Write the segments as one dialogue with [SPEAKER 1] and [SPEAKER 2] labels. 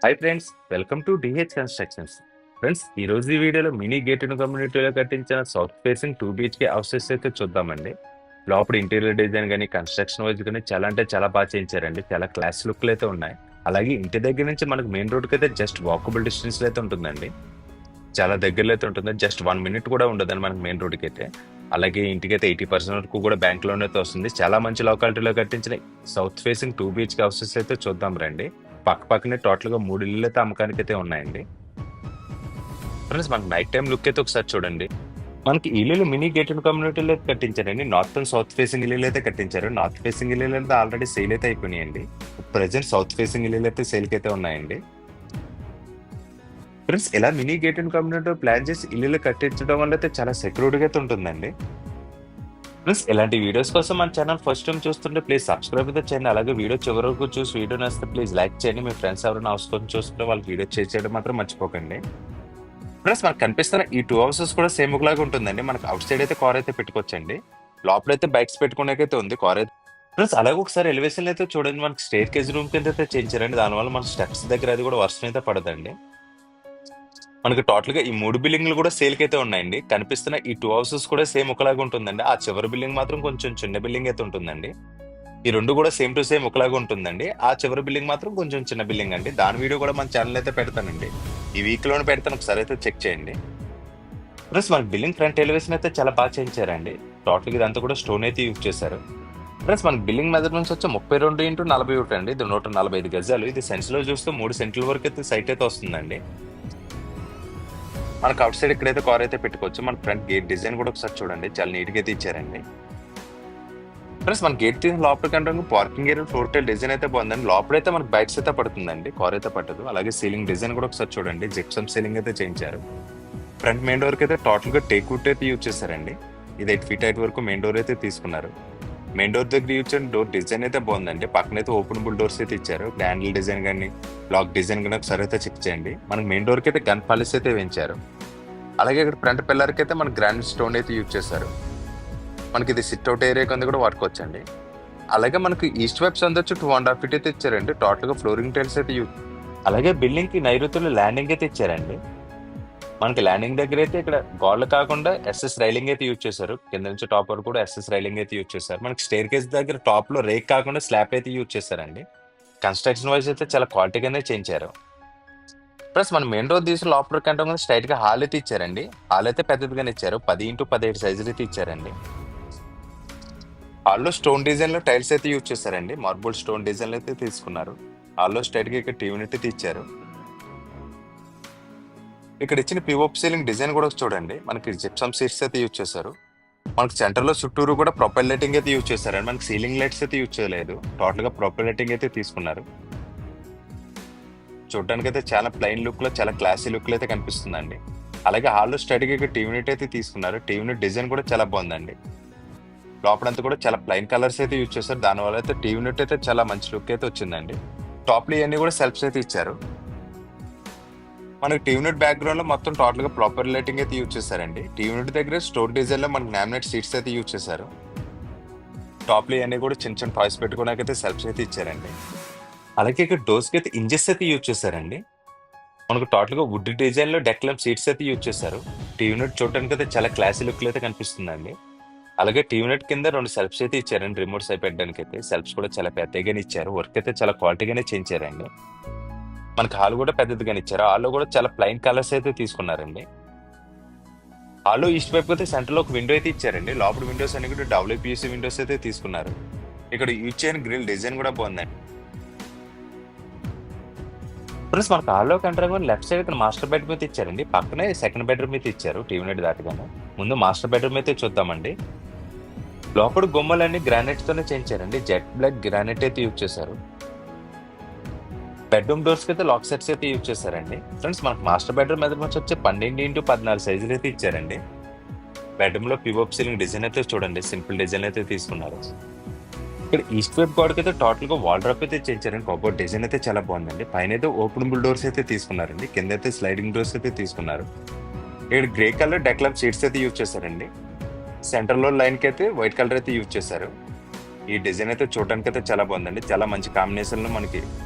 [SPEAKER 1] Hi friends, welcome to DH constructions. Friends, ఈ రోజు ఈ వీడియోలో మినీ గేటెడ్ కమ్యూనిటీలో కట్టించిన సౌత్ ఫేసింగ్ 2 BHK హౌసెస్ అయితే చూద్దామండి. లోపల ఇంటీరియర్ డిజైన్ కానీ కన్స్ట్రక్షన్ వైజ్ కానీ చాలా అంటే చాలా బాగా చేయించారండి. చాలా క్లాస్ లుక్లు అయితే ఉన్నాయి. అలాగే ఇంటి దగ్గర నుంచి మనకు మెయిన్ రోడ్కి అయితే జస్ట్ వాకబుల్ డిస్టెన్స్ అయితే ఉంటుందండి. చాలా దగ్గరలో అయితే ఉంటుంది. జస్ట్ 1 minute కూడా ఉండదండి మనకి మెయిన్ రోడ్కి అయితే. అలాగే ఇంటికైతే 80% వరకు కూడా బ్యాంక్ లోన్ అయితే వస్తుంది. చాలా మంచి లొకాలిటీలో కట్టించిన సౌత్ ఫేసింగ్ 2 BHK హౌసెస్ అయితే చూద్దాం రండి. పక్క పక్కనే టోటల్ గా 3 ఇల్లు అయితే అమ్మకానికి అయితే ఉన్నాయండి. ఫ్రెండ్స్, మనకి నైట్ టైం లుక్ అయితే ఒకసారి చూడండి. మనకి ఇల్లు మినీ గేటెడ్ కమ్యూనిటీలో అయితే కట్టించారండి. నార్త్ అండ్ సౌత్ ఫేసింగ్ ఇల్లు అయితే కట్టించారు. నార్త్ ఫేసింగ్ ఇల్లు అయితే ఆల్రెడీ సేల్ అయితే అయిపోయినాయండి. ప్రెసెంట్ సౌత్ ఫేసింగ్ ఇల్లు అయితే సేల్ అయితే ఉన్నాయండి. ఫ్రెండ్స్, ఇలా మినీ గేటెడ్ కమ్యూనిటీ ప్లాన్ చేసి ఇల్లు కట్టించడం వల్ల అయితే చాలా సెక్యూరిటీగా అయితే ఉంటుందండి. ఫ్రెండ్స్, ఇలాంటి వీడియోస్ కోసం మన ఛానల్ ఫస్ట్ టైం చూస్తుంటే ప్లీజ్ సబ్స్క్రైబ్ అయితే చేయండి. అలాగే వీడియో చివరి వరకు చూసి వీడియో నచ్చితే ప్లీజ్ లైక్ చేయండి. మీ ఫ్రెండ్స్ ఎవరైనా హౌస్ కోసం చూస్తుంటే వాళ్ళకి వీడియో చేయడం మాత్రం మర్చిపోకండి. ఫ్రెండ్స్, మనకు కనిపిస్తున్న ఈ 2 houses కూడా సేమ్ ఒకలాగా ఉంటుందండి. మనకు అవుట్ సైడ్ అయితే కార్ అయితే పెట్టుకోవచ్చండి. లోపలైతే బైక్స్ పెట్టుకునేకైతే ఉంది కార్ అయితే. ఫ్రెండ్స్, అలాగే ఒకసారి ఎలివేషన్ అయితే చూడండి. మనకి స్టేర్ కేజ్ రూమ్ కింద అయితే చేయించారండి. దానివల్ల మన స్టెప్స్ దగ్గర అది కూడా వర్షం అయితే పడదండి. మనకి టోటల్ గా ఈ 3 బిల్డింగ్లు కూడా సేల్ కి అయితే ఉన్నాయండి. కనిపిస్తున్న ఈ 2 houses కూడా సేమ్ ఒకలాగా ఉంటుందండి. ఆ చివరి బిల్డింగ్ మాత్రం కొంచెం చిన్న బిల్డింగ్ అయితే ఉంటుందండి. ఈ రెండు కూడా సేమ్ టు సేమ్ ఒకలాగా ఉంటుందండి. ఆ చివరి బిల్డింగ్ మాత్రం కొంచెం చిన్న బిల్డింగ్ అండి. దాని వీడియో కూడా మన ఛానల్ అయితే పెడతానండి. ఈ వీక్ లోనే పెడతాను, ఒకసారి అయితే చెక్ చేయండి. ప్లస్ మన బిల్డింగ్ ఫ్రంట్ ఎలివేషన్ అయితే చాలా బాగా చేయించారండి. టోటల్ గా ఇదంతా కూడా స్టోన్ అయితే యూజ్ చేశారు. ప్లస్ మన బిల్డింగ్ మెజర్మెంట్స్ వచ్చి 32x41 అండి. ఇది 145 గజాలు. ఇది సెన్స్ లో చూస్తే 3 సెంట్ల వరకు అయితే సైట్ అయితే వస్తుందండి. మనకు అవుట్ సైడ్ ఇక్కడైతే కార్ అయితే పెట్టుకోవచ్చు. మన ఫ్రంట్ గేట్ డిజైన్ కూడా ఒకసారి చూడండి, చాలా నీట్ గా అయితే ఇచ్చారండి. ప్లస్ మన గేట్ తీసిన లోపల కంటే parking area floor tile design అయితే బాగుందండి. లోపలైతే మనకి బైక్స్ అయితే పడుతుందండి, కార్ అయితే పట్టదు. అలాగే సీలింగ్ డిజైన్ కూడా ఒకసారి చూడండి, జిప్సమ్ సీలింగ్ అయితే చేయించారు. ఫ్రంట్ మెయిన్ డోర్ కి అయితే టోటల్ గా టేక్ వుడ్ అయితే యూజ్ చేశారండి. ఇది 8 feet హైట్ వరకు మెయిన్ డోర్ అయితే తీసుకున్నారు. మెయిన్ డోర్ దగ్గర యూజ్ చేసిన డోర్ డిజైన్ అయితే బాగుందండి. పక్కన అయితే ఓపెనబుల్ డోర్స్ అయితే ఇచ్చారు. హ్యాండిల్ డిజైన్ కానీ లాక్ డిజైన్ కానీ ఒకసారి అయితే చెక్ చేయండి. మనకి మెయిన్ డోర్ కి అయితే గన్ పాలిస్ అయితే వేయించారు. అలాగే ఇక్కడ ఫ్రంట్ పిల్లర్ కి అయితే మన గ్రానైట్ స్టోన్ అయితే యూజ్ చేశారు. మనకి ఇది సిట్ అవుట్ ఏరియా కింద కూడా వాడుకోవచ్చండి. అలాగే మనకి ఈస్ట్ వైప్స్ అందొచ్చు 2.5 feet అయితే ఇచ్చారండి. టోటల్ గా ఫ్లోరింగ్ టైల్స్ అయితే యూజ్. అలాగే బిల్డింగ్ కి నైరుతిలో ల్యాండింగ్ అయితే ఇచ్చారండి. మనకి ల్యాండింగ్ దగ్గర అయితే ఇక్కడ గోడలు కాకుండా ఎస్ఎస్ రైలింగ్ అయితే యూజ్ చేశారు. కింద నుంచి టాప్ వరకు కూడా ఎస్ఎస్ రైలింగ్ అయితే యూజ్ చేశారు. మనకి స్టేర్ కేస్ దగ్గర టాప్ లో రేక్ కాకుండా స్లాబ్ అయితే యూజ్ చేశారండి. కన్స్ట్రక్షన్ వైజ్ అయితే చాలా క్వాలిటీగానే చేయించారు. ప్లస్ మన మెయిన్ రోడ్ తీసి లోపల కంటే స్ట్రైట్ గా హాల్ అయితే ఇచ్చారండి. హాల్ అయితే పెద్దదిగానే ఇచ్చారు. 10x17 సైజులు అయితే ఇచ్చారండి. హాల్లో స్టోన్ డిజైన్ లో టైల్స్ అయితే యూజ్ చేశారండి. మార్బుల్ స్టోన్ డిజైన్ అయితే తీసుకున్నారు. హాల్లో స్ట్రైట్ గా ఇక్కడ టీవీ అయితే ఇచ్చారు. ఇక్కడ ఇచ్చిన పివోప్ సీలింగ్ డిజైన్ కూడా చూడండి. మనకి జిప్సమ్ సీట్స్ అయితే యూజ్ చేశారు. మనకి సెంటర్ లో చుట్టూరు కూడా ప్రొపైల్ లైటింగ్ అయితే యూజ్ చేశారండి. మనకి సీలింగ్ లైట్స్ అయితే యూజ్ చేయలేదు. టోటల్ గా ప్రొపైల్ లైటింగ్ అయితే తీసుకున్నారు. చూడడానికి అయితే చాలా ప్లెయిన్ లుక్ లో చాలా క్లాసీ లుక్ లో అయితే కనిపిస్తుందండి. అలాగే హాల్లో స్ట్రైట్ గా ఇక్కడ టీవీ యూనిట్ అయితే తీసుకున్నారు. టీవీ యూనిట్ డిజైన్ కూడా చాలా బాగుందండి. లోపలంతా కూడా చాలా ప్లెయిన్ కలర్స్ అయితే యూజ్ చేశారు. దానివల్ల అయితే టీవీ యూనిట్ అయితే చాలా మంచి లుక్ అయితే వచ్చిందండి. టాప్ లో ఇవన్నీ కూడా సెల్ఫ్స్ అయితే ఇచ్చారు. మనకి టీవీ యూనిట్ బ్యాక్గ్రౌండ్ లో మొత్తం టోటల్ గా ప్రాపర్ లైటింగ్ అయితే యూజ్ చేశారండి. టీవీ యూనిట్ దగ్గర స్టోర్ డిజైన్ లో మనకి లామినేట్ సీట్స్ అయితే యూజ్ చేశారు. టాప్ లో ఇవన్నీ కూడా చిన్న చిన్న టాయ్స్ పెట్టుకోవడానికి సెల్ఫ్స్ అయితే ఇచ్చారండి. అలాగే ఇక్కడ డోర్స్ కి అయితే ఇంజెస్ అయితే యూజ్ చేశారండి. మనకు టోటల్ గా వుడ్ డిజైన్ లో డెక్లమ్ సీట్స్ అయితే యూజ్ చేశారు. టీవీ యూనిట్ చూడడానికి అయితే చాలా క్లాసీ లుక్ అయితే కనిపిస్తుందండి. అలాగే టీవీ యూనిట్ కింద 2 సెల్ఫ్స్ అయితే ఇచ్చారండి. రిమోట్స్ అయి పెట్టడానికి అయితే సెల్ఫ్స్ కూడా చాలా పెద్దగానే ఇచ్చారు. వర్క్ అయితే చాలా క్వాలిటీగానే చేయించారండి. మనకి హాల్ కూడా పెద్దదిగానే ఇచ్చారు. హాల్లో కూడా చాలా ప్లెయిన్ కలర్స్ అయితే తీసుకున్నారండి. హాల్లో ఈస్ట్ వైపు అయితే సెంటర్ లో ఒక విండో అయితే ఇచ్చారండి. లోపల విండోస్ అన్ని కూడా WPC విండోస్ అయితే తీసుకున్నారు. ఇక్కడ యూజ్ చేయని గ్రిల్ డిజైన్ కూడా బాగుందండి. ప్లస్ మనకు హాల్లో కంటే లెఫ్ట్ సైడ్ ఇక్కడ మాస్టర్ బెడ్రూమ్ అయితే ఇచ్చారండి. పక్కనే సెకండ్ బెడ్రూమ్ అయితే ఇచ్చారు. టీవీ యూనిట్ దాటగానే ముందు మాస్టర్ బెడ్రూమ్ అయితే చూద్దామండి. లోపల గుమ్మలన్నీ గ్రానైట్ తోనే చేయించారండి. జెట్ బ్లాక్ గ్రానైట్ అయితే యూజ్ చేశారు. బెడ్రూమ్ డోర్స్ కి అయితే లాక్ సెట్స్ అయితే యూజ్ చేశారండి. ఫ్రెండ్స్, మనకు మాస్టర్ బెడ్రూమ్ మెజర్మెంట్స్ వచ్చి 12x14 సైజులు అయితే ఇచ్చారండి. బెడ్రూమ్ లో పివోప్ సీలింగ్ డిజైన్ అయితే చూడండి, సింపుల్ డిజైన్ అయితే తీసుకున్నారు. ఇక్కడ ఈస్ట్ వైప్ గోడకి అయితే టోటల్ గా వాల్ డ్రాప్ అయితే చేయించారండి. కబోర్డ్ డిజైన్ అయితే చాలా బాగుందండి. పైన అయితే ఓపెనబుల్ డోర్స్ అయితే తీసుకున్నారండి. కింద అయితే స్లైడింగ్ డోర్స్ అయితే తీసుకున్నారు. ఇక్కడ గ్రే కలర్ డెక్లమ్ సీట్స్ అయితే యూజ్ చేశారండి. సెంటర్ లో లైన్ కి అయితే వైట్ కలర్ అయితే యూజ్ చేశారు. ఈ డిజైన్ అయితే చూడడానికి అయితే చాలా బాగుందండి. చాలా మంచి కాంబినేషన్ లో మనకి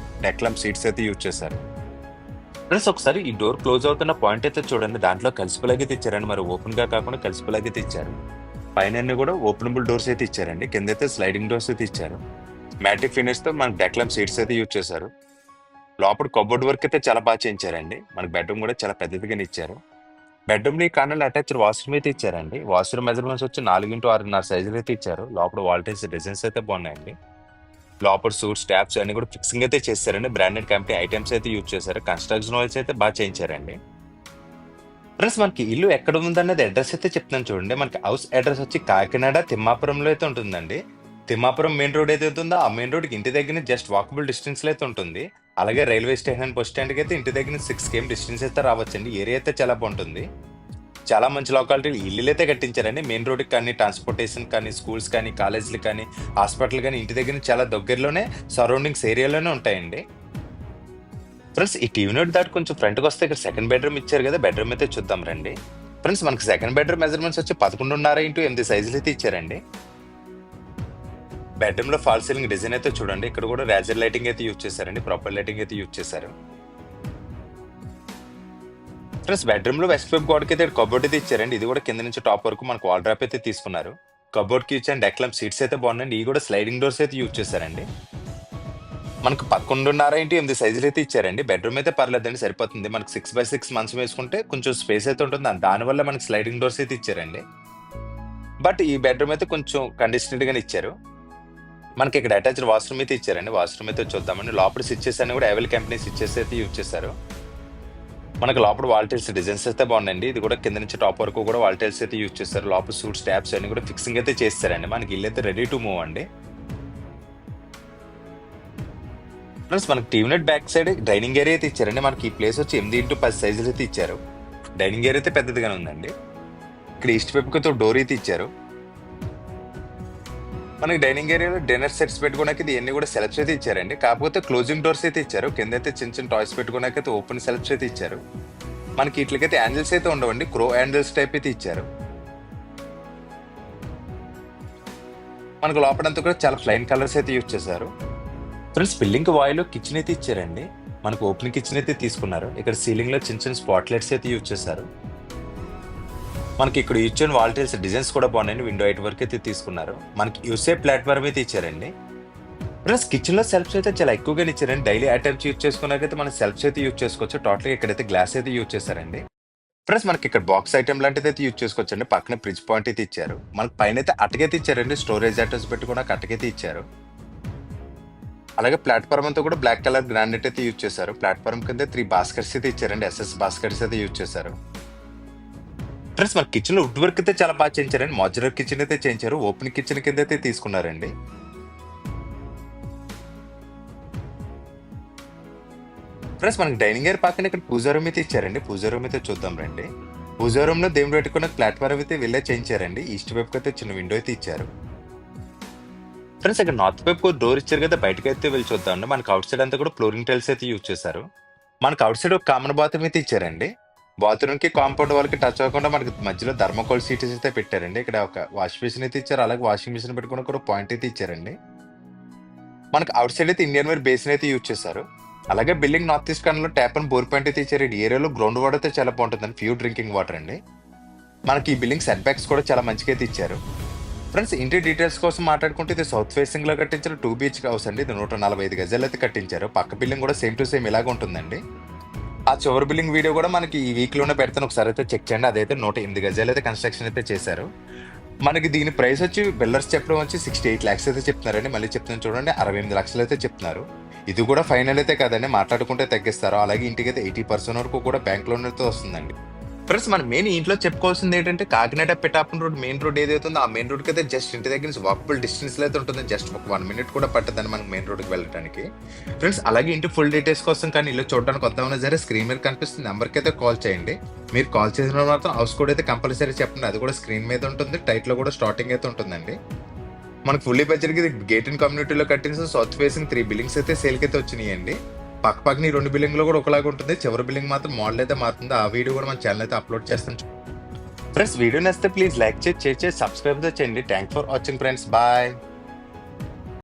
[SPEAKER 1] డెక్లమ్ సీట్స్ అయితే యూజ్ చేశారు. ఫ్రెండ్స్ ఒకసారి ఈ డోర్ క్లోజ్ అవుతున్న పాయింట్ అయితే చూడండి, దాంట్లో కలిసిపోలాగే తెచ్చారండి. మరి ఓపెన్ గా కాకుండా కలిసిపోలాగే తెచ్చారు. పైన అన్ని కూడా ఓపెనబుల్ డోర్స్ అయితే ఇచ్చారండి, కింద అయితే స్లైడింగ్ డోర్స్ అయితే ఇచ్చారు. మ్యాటిక్ ఫినిష్ తో మనకి డెక్లమ్ సీట్స్ అయితే యూజ్ చేశారు. లోపల కబోర్డ్ వర్క్ అయితే చాలా బాగా చేయించారండి. మనకి బెడ్రూమ్ కూడా చాలా పెద్దదిగానే ఇచ్చారు. బెడ్రూమ్ ని కార్నర్ అటాచ్డ్ వాష్రూమ్ అయితే ఇచ్చారండి. వాష్రూమ్ మెజర్మెంట్స్ వచ్చి 4x6.5 సైజులు అయితే ఇచ్చారు. లోపల వాల్టేజ్ డిజైన్స్ అయితే బాగున్నాయండి. లోపల సూట్స్ ట్యాప్స్ అన్ని కూడా ఫిక్సింగ్ అయితే చేశారండి. బ్రాండెడ్ కంపెనీ ఐటమ్స్ అయితే యూజ్ చేశారు. కన్స్ట్రక్షన్ వైస్ అయితే బాగా చేయించారండి. ప్లస్ మనకి ఇల్లు ఎక్కడ ఉందన్నది అడ్రస్ అయితే చెప్తాను చూడండి. మనకి హౌస్ అడ్రస్ వచ్చి కాకినాడ తిమ్మాపురంలో అయితే ఉంటుందండి. తిమ్మాపురం మెయిన్ రోడ్ అయితే ఉంటుందో ఆ మెయిన్ రోడ్కి ఇంటి దగ్గర జస్ట్ వాకబుల్ డిస్టెన్స్ లో అయితే ఉంటుంది. అలాగే రైల్వే స్టేషన్ బస్ స్టాండ్కి అయితే ఇంటి దగ్గర 6 km డిస్టెన్స్ అయితే రావచ్చండి. ఏరియా అయితే చాలా బాగుంటుంది. చాలా మంచి లొకాలిటీ ఇల్లు అయితే కట్టించారండి. మెయిన్ రోడ్కి కానీ ట్రాన్స్పోర్టేషన్ కానీ స్కూల్స్ కానీ కాలేజీలు కానీ హాస్పిటల్ కానీ ఇంటి దగ్గర చాలా దగ్గరలోనే సరౌండింగ్స్ ఏరియాలోనే ఉంటాయండి. ఫ్రెండ్స్ ఈ టీవీ యూనిట్ దాటి కొంచెం ఫ్రంట్కి వస్తే ఇక్కడ సెకండ్ బెడ్రూమ్ ఇచ్చారు కదా, బెడ్రూమ్ అయితే చూద్దాం రండి. ఫ్రెండ్స్ మనకి సెకండ్ బెడ్రూమ్ మెజర్మెంట్స్ వచ్చి 11.5x8 సైజులు అయితే ఇచ్చారండి. బెడ్రూమ్ లో ఫాల్ సీలింగ్ డిజైన్ అయితే చూడండి. ఇక్కడ కూడా రేజర్ లైటింగ్ అయితే యూజ్ చేశారండి, ప్రాపర్ లైటింగ్ అయితే యూజ్ చేశారు. ఫ్రెండ్స్ బెడ్రూమ్ లో వెస్ట్ వైపు గోడకి అయితే కబోర్డ్ అయితే ఇచ్చారండి. ఇది కూడా కింద నుంచి టాప్ వరకు మనకు వాల్ డ్రాప్ అయితే తీసుకున్నారు. కబోర్డ్ కి ఇచ్చిన డెక్లమ్ సీట్స్ అయితే బాగున్నాయండి. ఇవి కూడా స్లైడింగ్ డోర్స్ అయితే యూజ్ చేశారండి. మనకు 11.5x8 సైజులు అయితే ఇచ్చారండి. బెడ్రూమ్ అయితే పర్లేదండి, సరిపోతుంది. మనకి 6x6 మంచం వేసుకుంటే కొంచెం స్పేస్ అయితే ఉంటుంది. దానివల్ల మనకి స్లైడింగ్ డోర్స్ అయితే ఇచ్చారండి. బట్ ఈ బెడ్రూమ్ అయితే కొంచెం కండిషనర్డ్ గానే ఇచ్చారు. మనకి ఇక్కడ అటాచ్డ్ వాష్రూమ్ అయితే ఇచ్చారండి. వాష్రూమ్ అయితే చూద్దామండి. లోపల స్విచ్చెస్ అన్ని కూడా అవైల్ కంపెనీ స్విచ్చెస్ అయితే యూజ్ చేశారు. మనకి లోపల వాల్టైల్స్ డిజైన్స్ అయితే బాగున్నాయండి. ఇది కూడా కింద నుంచి టాప్ వరకు కూడా వాల్టైల్స్ అయితే యూజ్ చేస్తారు. లోపల సూట్స్ ట్యాప్స్ అన్ని కూడా ఫిక్సింగ్ అయితే చేస్తారండి. మనకి ఇల్లు అయితే రెడీ టు మూవ్ అండి. ప్లస్ మనకి TV unit back side dining area అయితే ఇచ్చారండి. మనకి ఈ ప్లేస్ వచ్చి 8x10 సైజులు అయితే ఇచ్చారు. డైనింగ్ ఏరియా అయితే పెద్దదిగానే ఉందండి. ఇక్కడ ఈస్ట్ వైపుతో డోర్ అయితే ఇచ్చారు. మనకి డైనింగ్ ఏరియాలో డిన్నర్ సెట్స్ పెట్టుకోవడానికి ఇవన్నీ కూడా సెల్ఫ్స్ అయితే ఇచ్చారండి. కాకపోతే క్లోజింగ్ డోర్స్ అయితే ఇచ్చారు. కింద అయితే చిన్న చిన్న టాయ్స్ పెట్టుకోవడానికి అయితే ఓపెన్ సెల్ఫ్స్ అయితే ఇచ్చారు. మనకి ఇట్లకైతే హ్యాండిల్స్ అయితే ఉండవండి, క్రో హ్యాండిల్స్ టైప్ అయితే ఇచ్చారు. మనకు లోపలంతా కూడా చాలా ప్లైన్ కలర్స్ అయితే యూజ్ చేశారు. ఫ్రెండ్స్ బిల్డింగ్ వాయిలో కిచెన్ అయితే ఇచ్చారండి. మనకు ఓపెన్ కిచెన్ అయితే తీసుకున్నారు. ఇక్కడ సీలింగ్ లో చిన్న చిన్న స్పాట్ లైట్స్ అయితే యూజ్ చేశారు. మనకి ఇక్కడ ఇచ్చిన వాల్ టైల్స్ డిజైన్స్ కూడా బాగున్నాయండి. విండో హైట్ వరకు అయితే తీసుకున్నారు. మనకి యూసే ప్లాట్ఫామ్ అయితే ఇచ్చారండి. ప్లస్ కిచెన్ లో సెల్ఫ్స్ అయితే చాలా ఎక్కువగా ఇచ్చారండి. డైలీ ఐటమ్స్ యూజ్ చేసుకున్నాకైతే మన సెల్ఫ్స్ అయితే యూజ్ చేసుకోవచ్చు. టోటల్ గా ఇక్కడైతే గ్లాస్ అయితే యూజ్ చేశారండి. ప్లస్ మనకి ఇక్కడ బాక్స్ ఐటమ్ లాంటిది అయితే యూజ్ చేసుకోవచ్చు అండి. పక్కన ఫ్రిడ్జ్ పాయింట్ అయితే ఇచ్చారు. మనకి పైన అయితే అటకైతే ఇచ్చారండి. స్టోరేజ్ ఐటమ్స్ పెట్టుకోవడానికి అటకైతే ఇచ్చారు. అలాగే ప్లాట్ఫామ్ అంతా కూడా బ్లాక్ కలర్ గ్రానైట్ అయితే యూజ్ చేశారు. ప్లాట్ఫామ్ కింద 3 బాస్కెట్స్ అయితే ఇచ్చారండి. SS బాస్కెట్స్ అయితే యూజ్ చేశారు. ఫ్రెండ్స్ మన కిచెన్ లో వుడ్ వర్క్ అయితే చాలా బాగా చేయించారండి. మాడ్యులర్ కిచెన్ అయితే చేయించారు. ఓపెన్ కిచెన్ కింద అయితే తీసుకున్నారండి. ఫ్రెండ్స్ మనకి డైనింగ్ ఏరియా పక్కన ఇక్కడ పూజా రూమ్ అయితే ఇచ్చారండి. పూజా రూమ్ అయితే చూద్దాం రండి. పూజా రూమ్ లో దేవుడు పెట్టుకున్న ప్లాట్ఫామ్ అయితే వెళ్ళే చేయించారండి. ఈస్ట్ వైపు అయితే చిన్న విండో అయితే ఇచ్చారు. ఫ్రెండ్స్ ఇక్కడ నార్త్ వైపు డోర్ ఇచ్చారు కదా, బయటకు అయితే వెళ్ళి చూద్దామండి. మనకి అవుట్ సైడ్ అంతా కూడా ఫ్లోరింగ్ టైల్స్ అయితే యూజ్ చేశారు. మనకి అవుట్ సైడ్ ఒక కామన్ బాత్రూమ్ అయితే ఇచ్చారండి. బాత్రూమ్ కి కాంపౌండ్ వాళ్ళకి టచ్ అవ్వకుండా మనకి మధ్యలో థర్మోకోల్ సీట్స్ అయితే పెట్టారండి. ఇక్కడ ఒక వాష్ బేసిన్ అయితే ఇచ్చారు. అలాగే వాషింగ్ మిషన్ పెట్టుకుని కూడా పాయింట్ అయితే ఇచ్చారండి. మనకి అవుట్ సైడ్ అయితే ఇండియన్ వేర్ బేసిన్ అయితే యూజ్ చేశారు. అలాగే బిల్డింగ్ నార్త్ ఈస్ట్ కార్నర్ లో ట్యాప్ అండ్ బోర్ పాయింట్ అయితే ఇచ్చారు. ఈ ఏరియాలో గ్రౌండ్ వాటర్ అయితే చాలా బాగుంటుందండి, ప్యూర్ డ్రింకింగ్ వాటర్ అండి. మనకి ఈ బిల్డింగ్ సెట్ బ్యాక్స్ కూడా చాలా మంచిగా అయితే ఇచ్చారు. ఫ్రెండ్స్ ఇంటి డీటెయిల్స్ కోసం మాట్లాడుకుంటే ఇది సౌత్ ఫేసింగ్ లో కట్టించిన 2 BHK హౌస్ అండి. ఇది 145 గజాలు అయితే కట్టించారు. పక్క బిల్డింగ్ కూడా సేమ్ టు సేమ్ ఇలాగ ఉంటుందండి. ఆ చివరి బిల్డింగ్ వీడియో కూడా మనకి ఈ వీక్ లోనే పెడతాను, ఒకసారి అయితే చెక్ చేయండి. అదైతే 108 గజాలు అయితే కన్స్ట్రక్షన్ అయితే చేశారు. మనకి దీని ప్రైస్ వచ్చి బిల్డర్స్ చెప్పడం వచ్చి 68 lakhs అయితే చెప్తున్నారండి. మళ్ళీ చెప్తున్నాను చూడండి, 68 లక్షలు అయితే చెప్తున్నారు. ఇది కూడా ఫైనల్ అయితే కాదండి, మాట్లాడుకుంటే తగ్గిస్తారు. అలాగే ఇంటికి అయితే 80% వరకు కూడా బ్యాంక్ లోన్ అయితే వస్తుందండి. ఫ్రెండ్స్ మన మెయిన్ ఇంట్లో చెప్పుకోవాల్సింది ఏంటంటే Kakinada Pithapuram road main road ఏదైతే ఉందో ఆ మెయిన్ రోడ్కి అయితే జస్ట్ ఇంటి దగ్గర నుంచి వాకబుల్ డిస్టెన్స్ అయితే ఉంటుంది. జస్ట్ ఒక 1 minute కూడా పట్టదని మనకి మెయిన్ రోడ్కి వెళ్ళడానికి. ఫ్రెండ్స్ అలాగే ఇంటి ఫుల్ డీటెయిల్స్ కోసం కానీ ఇల్లు చూడడానికి కొత్తగా సరే స్క్రీన్ మీద కనిపిస్తుంది నెంబర్కి అయితే కాల్ చేయండి. మీరు కాల్ చేసిన మాత్రం హౌస్ కోడ్ అయితే కంపల్సరీ చెప్పండి. అది కూడా స్క్రీన్ మీద ఉంటుంది, టైట్లో కూడా స్టార్టింగ్ అయితే ఉంటుందండి. మనకు ఫుల్లీ బడ్జెట్కి గేట్ అండ్ కమ్యూనిటీలో కట్టిన సౌత్ ఫేసింగ్ 3 buildings అయితే సేల్కి అయితే వచ్చినాయండి. పక్కపక్కన ఈ 2 బిల్డింగ్లు కూడా ఒకలాగా ఉంటుంది. చివరి బిల్డింగ్ మాత్రం మోడల్ అయితే మారుతుంది. ఆ వీడియో కూడా మన ఛానల్ అయితే అప్లోడ్ చేస్తాను. ఫ్రెండ్స్ వీడియో నచ్చితే ప్లీజ్ లైక్ చేసి షేర్ చేసి సబ్స్క్రైబ్ చేయండి. Thank for watching friends, bye.